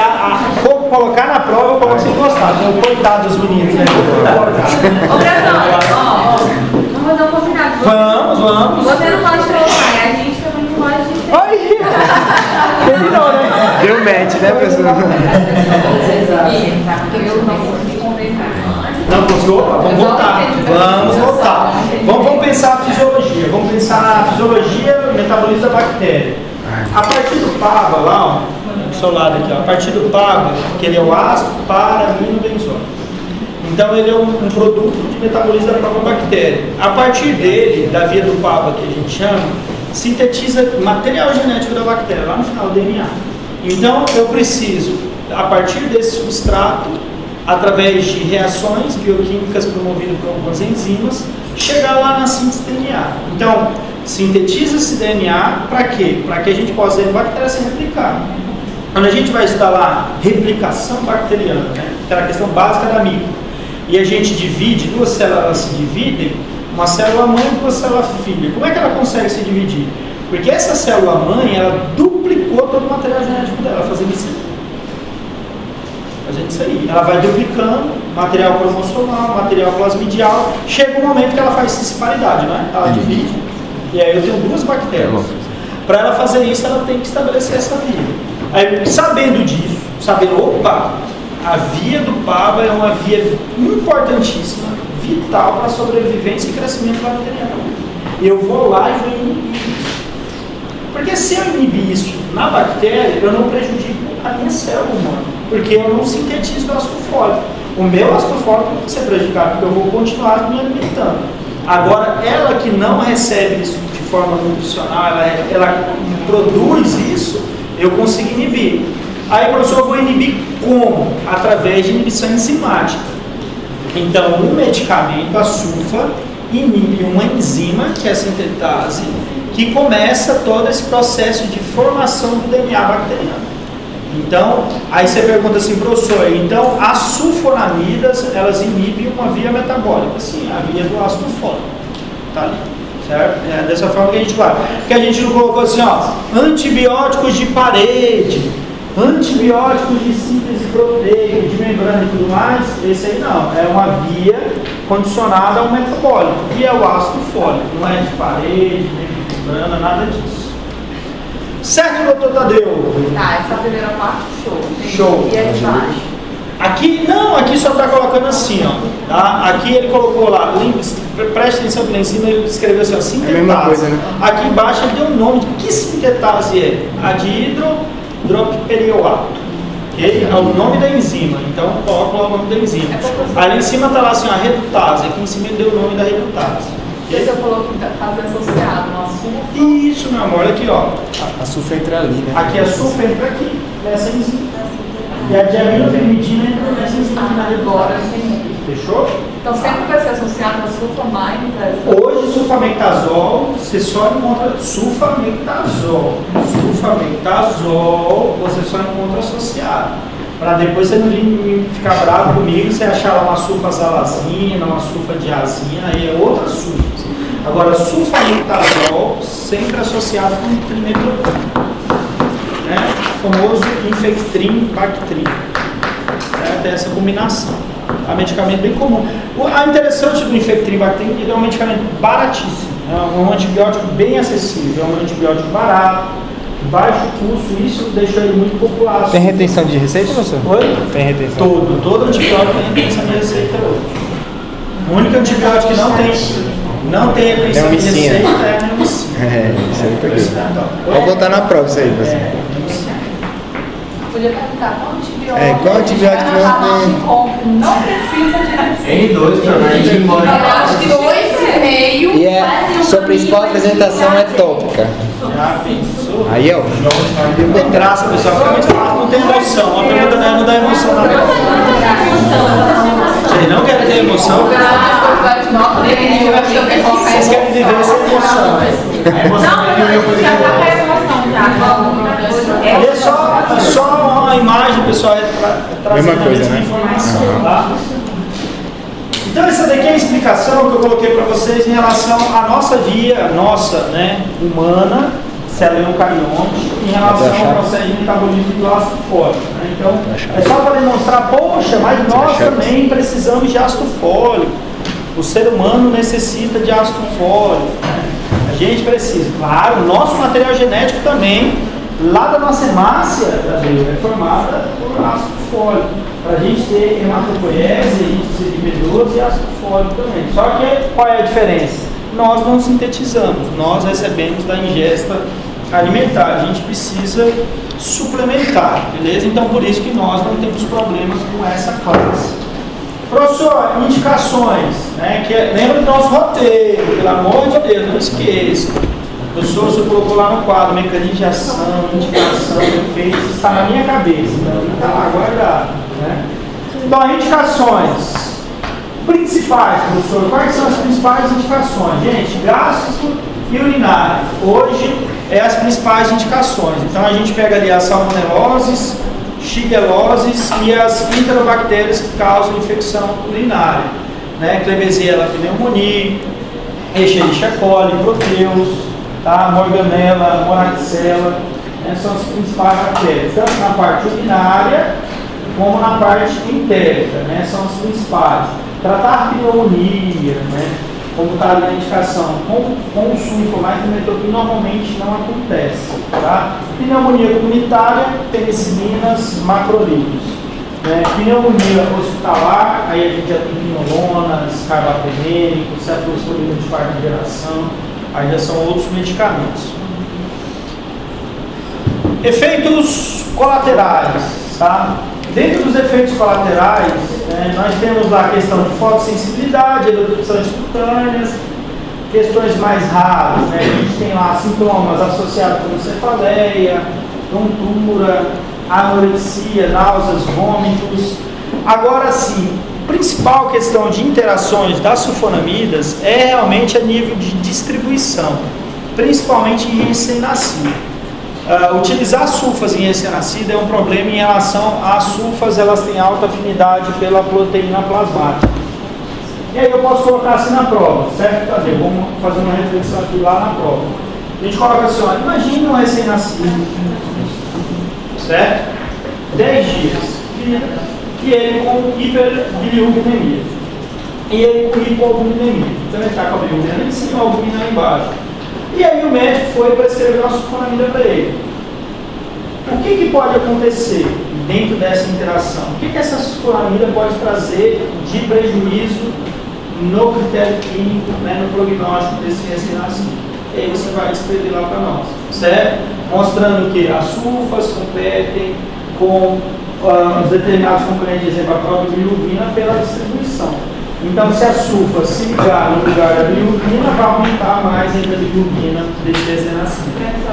for colocar na prova, eu coloco sem gostar. Então, coitado dos meninos, né?
ô professor, vamos fazer um combinado.
Vamos Vamos.
Você não pode colocar, e a gente também não pode.
Aí! Terminou, né?
Deu match, né, pessoal?
Eu não consegui conversar.
Não conseguiu? Vamos voltar. Vamos voltar. Vamos pensar a fisiologia. Vamos pensar na fisiologia, metabolismo da bactéria. A partir do PABA, lá, ó, do seu lado aqui, ó, a partir do PABA, que ele é o ácido para-aminobenzóico. Então ele é um produto de metabolismo da própria bactéria. A partir dele, da via do PABA que a gente chama, sintetiza material genético da bactéria, lá no final do DNA. Então eu preciso, a partir desse substrato, através de reações bioquímicas promovidas por algumas enzimas, chegar lá na síntese do DNA. Então, sintetiza esse DNA para quê? Para que a gente possa ver a bactéria se replicar. Quando a gente vai instalar replicação bacteriana, né, aquela questão básica da micro, e a gente divide, duas células elas se dividem, uma célula mãe e duas células filha. Como é que ela consegue se dividir? Porque essa célula mãe, ela duplicou todo o material genético dela, fazendo isso aí. Ela vai duplicando material cromossomal, material plasmidial, chega um momento que ela faz cisparidade, né? Ela divide, e aí eu tenho duas bactérias. Para ela fazer isso, ela tem que estabelecer essa via. Aí, sabendo disso, opa, a via do PABA é uma via importantíssima, vital para a sobrevivência e crescimento bacteriano. Eu vou lá e vou inibir isso. Porque se eu inibir isso na bactéria, eu não prejudico a minha célula humana, porque eu não sintetizo o ácido fólico. O meu ácido fólico tem que ser prejudicado, porque eu vou continuar me alimentando. Agora, ela que não recebe isso de forma nutricional, ela produz isso, eu consigo inibir. Aí, professor, eu vou inibir como? Através de inibição enzimática. Então, um medicamento, a sulfa, inibe uma enzima, que é a sintetase, que começa todo esse processo de formação do DNA bacteriano. Então, aí você pergunta assim, professor, então as sulfonamidas, elas inibem uma via metabólica, sim, a via do ácido fólico, tá ali, certo? É dessa forma que a gente vai. Porque a gente não colocou assim, ó, antibióticos de parede, antibióticos de síntese proteica, de membrana e tudo mais, esse aí não, é uma via condicionada ao metabólico, que é o ácido fólico, não é de parede, nem de membrana, nada disso. Certo, doutor Tadeu?
Tá, essa primeira parte, show.
Show.
E aí embaixo?
Aqui, não, aqui só está colocando assim, ó. Tá? Aqui ele colocou lá, preste atenção que lá em cima ele escreveu assim, ó, sintetase.
É a mesma coisa, né?
Aqui embaixo ele deu um nome de que sintetase é? A de hidrodroperioato. Okay? É o nome da enzima, então coloca lá o nome da enzima. Ali em cima está lá assim, a redutase, aqui em cima ele deu o nome da redutase.
Porque você falou que está associado no assunto.
Isso, meu amor, olha aqui, ó.
A sulfa entra ali, né?
Aqui a sulfa entra aqui, nessa enzima. E a diaminopermidina entra nessa enzima na
Agora,
redutase. Fechou?
então sempre vai ser associado a sulfa mais essa.
Hoje, sulfametazol, você só encontra sulfametazol. Sulfametazol, você só encontra associado. Para depois você não vir ficar bravo comigo, você achar lá uma sulfazalazina, uma sulfadiazina, aí é outra sulfa. Agora, sulfametazol sempre associado com trimetoprano, né? O famoso infectrin, bactrin. Tem essa combinação. É um medicamento bem comum. O interessante do infectrin, bactrin, ele é um medicamento baratíssimo. É um antibiótico bem acessível, é um antibiótico barato, baixo custo, isso deixou ele muito popular.
Tem retenção de receita, professor?
Oi?
Tem retenção.
Todo antibiótico tem retenção de receita hoje. O único antibiótico que não tem retenção de receita é a neomicina.
Isso aí foi isso.
Então,
Vou botar na prova isso aí, professor.
Podia perguntar qual antibiótico.
Qual antibiótico não tem?
Não precisa de receita.
N2 também.
Eu acho que 2,5.
E sua principal apresentação é tópica.
já pensou?
Aí, ó.
Não tem graça, pessoal. Fica muito fácil, não tem emoção. A pergunta não dá emoção na minha. Vocês não querem ter emoção? Vocês querem viver essa emoção. Ali é só uma imagem, pessoal, trazendo
Mesma
a
coisa,
mesma
né?
informação, tá? Então essa daqui é a explicação que eu coloquei para vocês em relação à nossa via, né, humana, célula eucarionte, em relação ao processo de metabolismo do ácido fólico. Né? Então, é só para demonstrar, poxa, mas nós também precisamos de ácido fólico. O ser humano necessita de ácido fólico. Né? gente precisa. Claro, o nosso material genético também, lá da nossa hemácia, é formada por ácido fólico. Para a gente ter hematopoiese, a gente precisa de B12 e ácido fólico também. Só que qual é a diferença? Nós não sintetizamos, nós recebemos da ingesta alimentar. A gente precisa suplementar, beleza? Então, por isso que nós não temos problemas com essa classe. Professor, indicações, né? Lembra do nosso roteiro, pelo amor de Deus, não esqueça. O senhor colocou lá no quadro, mecanismo de ação, indicação, efeitos, está na minha cabeça, então está lá guardado, né? Então, indicações principais, professor, quais são as principais indicações? Gente, gástrico e urinário, hoje é as principais indicações. Então, a gente pega ali as salmoneloses, shigelloses e as enterobactérias que causam infecção urinária, né? Klebsiella pneumoniae, Escherichia coli, Proteus, tá? Morganella, Moraxella, né? São as principais bactérias, tanto na parte urinária como na parte interna, né? São as principais. Tratar pneumonia, né? Como está ali na indicação, com sulfo mais metoclopramide normalmente não acontece, tá? Pneumonia comunitária, penicilinas, macrolídeos. Né? Pneumonia hospitalar, aí a gente já tem quinolonas, carbapenêmicos, cefalosporina de quarta geração, aí já são outros medicamentos. Efeitos colaterais, tá? Dentro dos efeitos colaterais, né, nós temos lá a questão de fotossensibilidade, erupções cutâneas, questões mais raras, né? A gente tem lá sintomas associados com cefaleia, tontura, anorexia, náuseas, vômitos. Agora sim, a principal questão de interações das sulfonamidas é realmente a nível de distribuição, principalmente em recém-nascido. Utilizar sulfas em recém-nascido é um problema em relação às sulfas, elas têm alta afinidade pela proteína plasmática. E aí eu posso colocar assim na prova, certo? Vamos fazer uma reflexão aqui lá na prova. A gente coloca assim, ó, imagine um recém-nascido, certo? 10 dias, e ele com hiperbilirubinemia, e ele com hipoalbuminemia. Então ele está com a bilirubina em cima e a albumina lá embaixo. E aí o médico foi prescrever uma sulfonamida para ele. O que pode acontecer dentro dessa interação? O que essa sulfonamida pode trazer de prejuízo no critério clínico, né, no prognóstico desse recém-nascido? E aí você vai descrever lá para nós, certo? Mostrando que as sulfas competem com os determinados componentes, de exemplo, a própria bilirubina pela distribuição. Então, se a sulfa se ligar no lugar da bilirubina, vai aumentar mais ainda a bilirubina desse recém-nascido,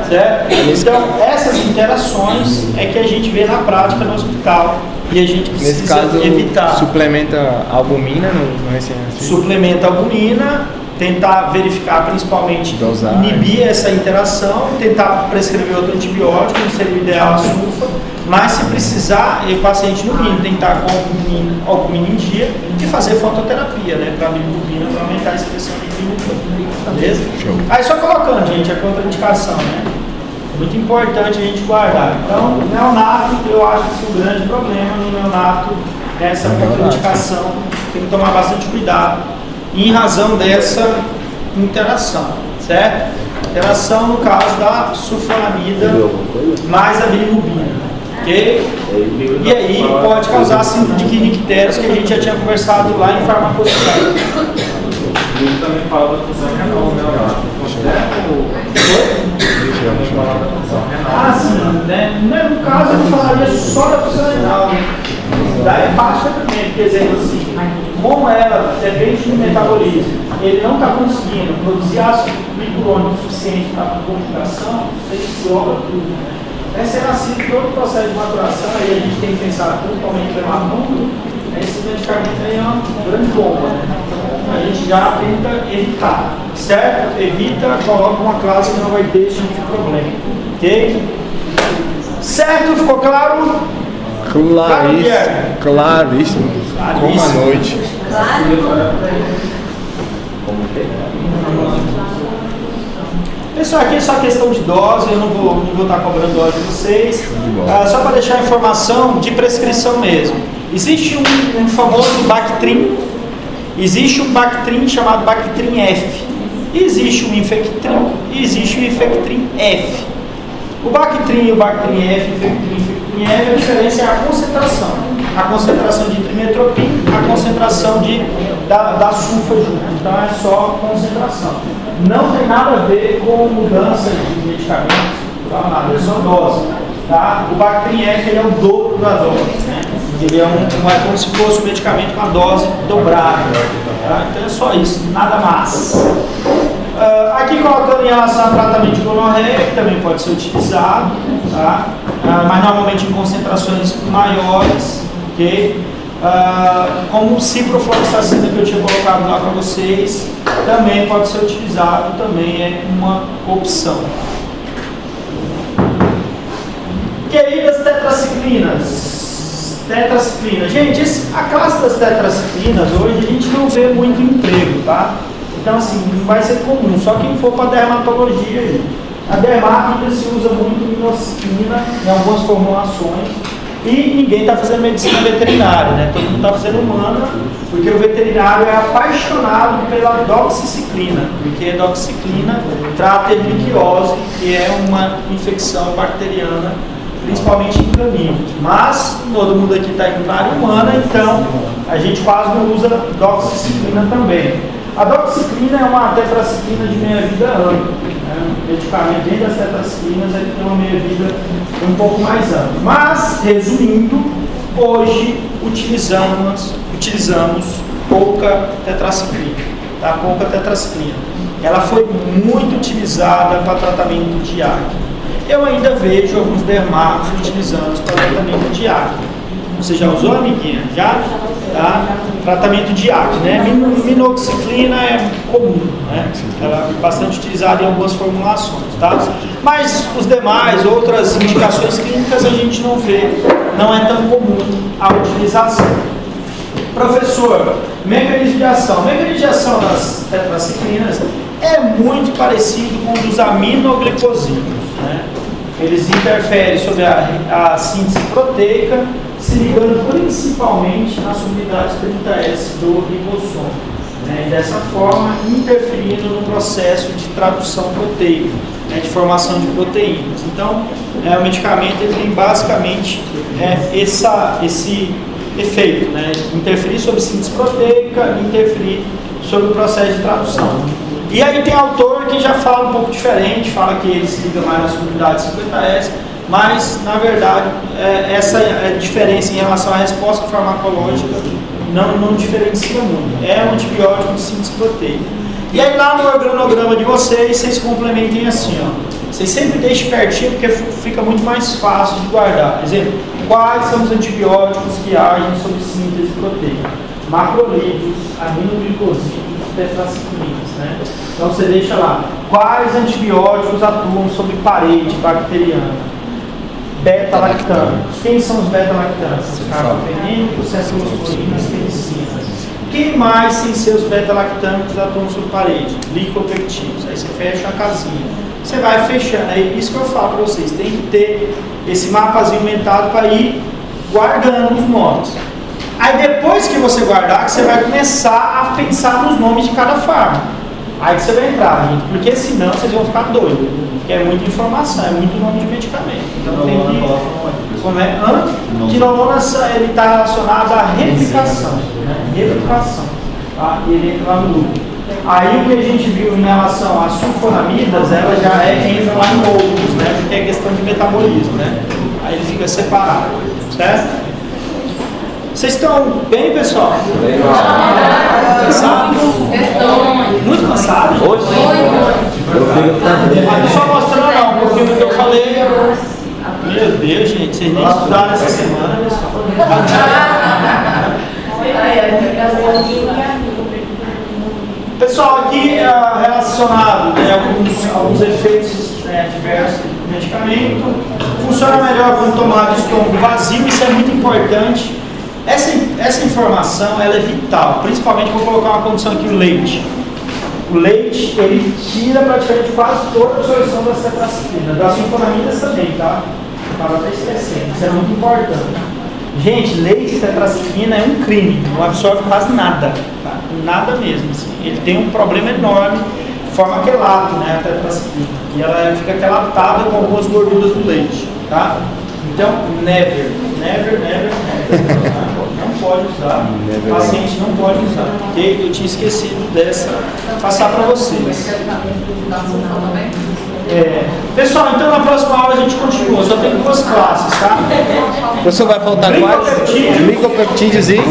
certo? Então, essas interações é que a gente vê na prática no hospital e a gente precisa
nesse caso,
evitar.
Suplementa albumina no recém-nascido?
Suplementa albumina, tentar verificar principalmente, inibir essa interação, tentar prescrever outro antibiótico, não seria o ideal a sulfa, mas se precisar, o paciente no mínimo tem que estar com albumina em dia e fazer fototerapia, né, para a bilirubina, para aumentar a expressão de bilirubina, beleza? Show. Aí só colocando, gente, a contraindicação, né? Muito importante a gente guardar. Então, o neonato, eu acho que o grande problema no neonato é essa contraindicação, tem que tomar bastante cuidado em razão dessa interação, certo? Interação no caso da sulfonamida mais a bilirubina, ok? E aí pode causar síndrome de quinictérios, que a gente já tinha conversado lá em farmacocinética.
Ele também fala da função renal, né?
Ah, sim, né? No caso eu falaria só da função renal, né? Da hepática também, por exemplo, assim, como ela depende do metabolismo, ele não está conseguindo produzir ácido glicurônico suficiente para a conjugação, ele joga tudo, né? Esse é nascido todo o processo de maturação, aí a gente tem que pensar totalmente prematuro, esse medicamento aí é uma grande bomba, né? A gente já tenta evitar, certo? Evita, coloca uma classe que não vai ter esse tipo de problema, ok? Certo? Ficou claro?
Claríssimo. Como a noite.
Pessoal, aqui é só questão de dose, eu não vou estar cobrando dose de vocês. Só para deixar a informação de prescrição mesmo. Existe um famoso Bactrim, existe um Bactrim chamado Bactrim F. Existe o Infectrin e existe o Infectrin F. O Bactrim e o Bactrim F, Infectrin F, a diferença é a concentração. A concentração de trimetropin, a concentração da sulfa junto. Então é só concentração. Não tem nada a ver com mudança de medicamentos, nada, é só dose. Tá? O Bactrim F ele é o dobro da dose. Né? Ele é como se fosse um medicamento com a dose dobrada. Tá? Então é só isso, nada mais. Aqui colocando em relação ao tratamento de gonorreia, que também pode ser utilizado, tá? Mas normalmente em concentrações maiores, ok? Como o ciprofloxacina que eu tinha colocado lá para vocês, também pode ser utilizado, também é uma opção. Queridas tetraciclinas. Tetraciclina. Gente, a classe das tetraciclinas, hoje a gente não vê muito emprego, tá? Então, assim, não vai ser comum, só quem for para dermatologia aí. A dermato ainda se usa muito minoxidilina em algumas formulações e ninguém está fazendo medicina veterinária, né? Todo mundo está fazendo humana, porque o veterinário é apaixonado pela doxiciclina, porque a doxiciclina trata a erliquiose, que é uma infecção bacteriana, principalmente em caninos. Mas todo mundo aqui está indo na área humana, então a gente quase não usa doxiciclina também. A doxiciclina é uma tetraciclina de meia-vida ampla. O medicamento dentro das tetraciclinas ele tem uma meia-vida um pouco mais ampla. Mas, resumindo, hoje utilizamos pouca tetraciclina. Tá? Pouca tetraciclina. Ela foi muito utilizada para tratamento de acne. Eu ainda vejo alguns dermatos utilizando para tratamento de acne. Você já usou, amiguinha? Já? Tá? Tratamento de acne, né? Minoxiclina é comum, né? Ela é bastante utilizada em algumas formulações, tá? Mas os demais, outras indicações clínicas a gente não vê, não é tão comum a utilização. Professor, mecanismo de ação. O mecanismo de ação das tetraciclinas é muito parecido com o dos aminoglicosídeos, né? Eles interferem sobre a síntese proteica, se ligando principalmente na subunidade 30S do ribossomo, né? E dessa forma interferindo no processo de tradução proteica, né? De formação de proteínas. Então, o medicamento ele tem basicamente esse efeito, né? Interferir sobre síntese proteica, interferir sobre o processo de tradução. E aí tem autor que já fala um pouco diferente, fala que ele se liga mais na subunidade 50S, mas na verdade essa diferença em relação à resposta farmacológica não diferencia muito. É um antibiótico de síntese proteica. E aí lá no organograma de vocês complementem assim, ó. Vocês sempre deixem pertinho porque fica muito mais fácil de guardar. Exemplo, quais são os antibióticos que agem sobre síntese proteica? Macrolídeos, aminoglicosídeos, tetraciclinas, né? Então você deixa lá, quais antibióticos atuam sobre parede bacteriana? Beta-lactanos. Quem são os beta-lactanos? Carbapenémicos, cefalosporinas, penicinas. Quem mais sem ser os beta-lactanos atuam sobre parede? Licopeptídeos. Aí você fecha a casinha. Você vai fechando. É isso que eu falo para vocês. Tem que ter esse mapazinho mentado para ir guardando os nomes. Aí depois que você guardar, que você vai começar a pensar nos nomes de cada fármaco. Aí que você vai entrar, gente, porque senão vocês vão ficar doidos. Porque é muita informação, é muito nome de medicamento. Então tem que... Como é? Quinolona, ele está relacionado à replicação. Né? Replicação. Tá? E ele entra lá no lucro. Aí o que a gente viu em relação às sulfonamidas, ela já entra lá em outros, né? Porque é questão de metabolismo, né? Aí ele fica separado, certo? Vocês estão bem, pessoal? Cansados? Muito cansados? Hoje? Não só mostrando não, porque o que eu falei... Meu Deus, gente, vocês nem estudaram essa semana, pessoal. Pessoal, aqui relacionado, né, alguns efeitos adversos do medicamento. Funciona melhor quando tomado de estômago vazio, isso é muito importante. Essa informação ela é vital, principalmente vou colocar uma condição aqui, o leite. O leite, ele tira praticamente quase toda a absorção das tetraciclinas, das sulfonamidas também, tá? Estava até esquecendo, isso é muito importante. Gente, leite e tetraciclina é um crime, não absorve quase nada, tá? Nada mesmo, assim. Ele tem um problema enorme, forma quelato, né, a tetracyclina, e ela fica quelatada com algumas gorduras do leite, tá? Então, never. Não pode usar, o paciente não pode usar, ok? Eu tinha esquecido dessa, passar para vocês. Pessoal, então na próxima aula a gente continua, só tem 2 classes, tá?
O professor vai faltar quais? Glicopeptídeos e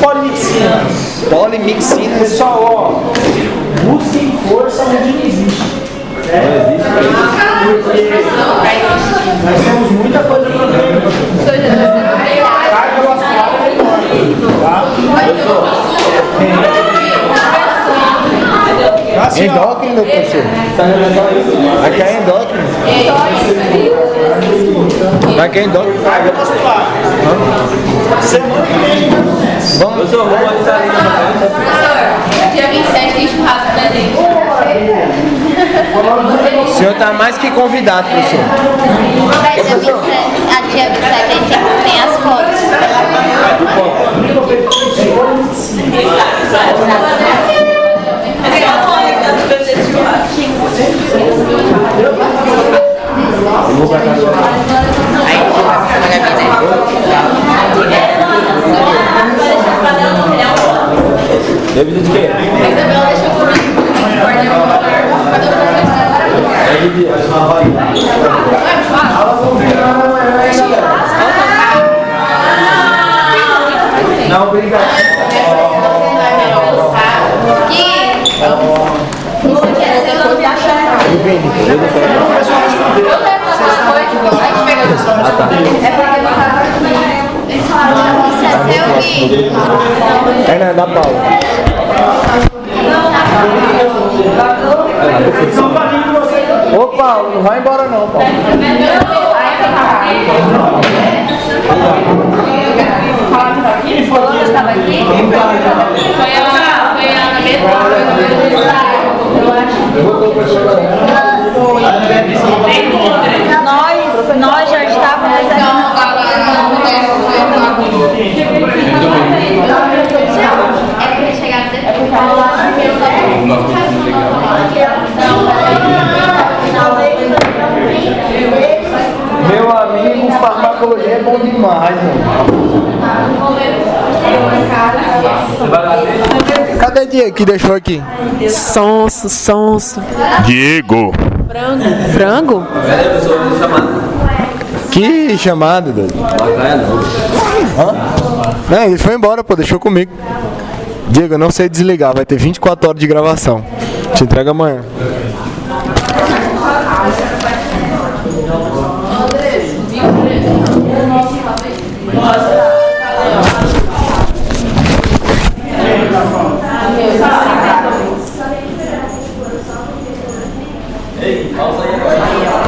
Polimixinas.
polimixinas.
Pessoal, ó, busquem força onde não existe. Porque nós temos muita coisa para ver. Carga vascular é enorme, tá? Assim,
Endócrino, professor. Aqui é endócrino. Aqui é endócrino.
carga vascular. Semana que vem a gente começa.
Vamos.
Dia 27 tem churrasco, né, gente?
O senhor está mais que convidado, professor.
A dia 27 a gente tem as fotos.
Deve de quê?
Não, obrigado. É da Paula. Ô Paulo, não vai embora não, Paulo.
Quem foi que
Estava aqui? Foi a
Nós já estávamos É porque chegaram
Meu amigo, farmacologia é bom demais, mano. Cadê o Diego que deixou aqui?
Sonso.
Diego.
Frango?
Que chamada, doido. Hã? Não, ele foi embora, pô, deixou comigo. Diego, eu não sei desligar, vai ter 24 horas de gravação. Te entrega amanhã.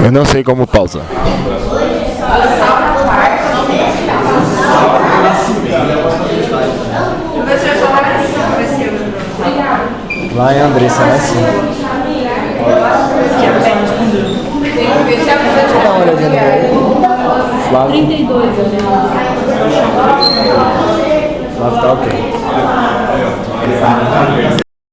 Eu não sei como pausa. Lá em Andressa, né? Sim. Dá uma olhadinha no meu. Flávio. 32. Flávio tá ok.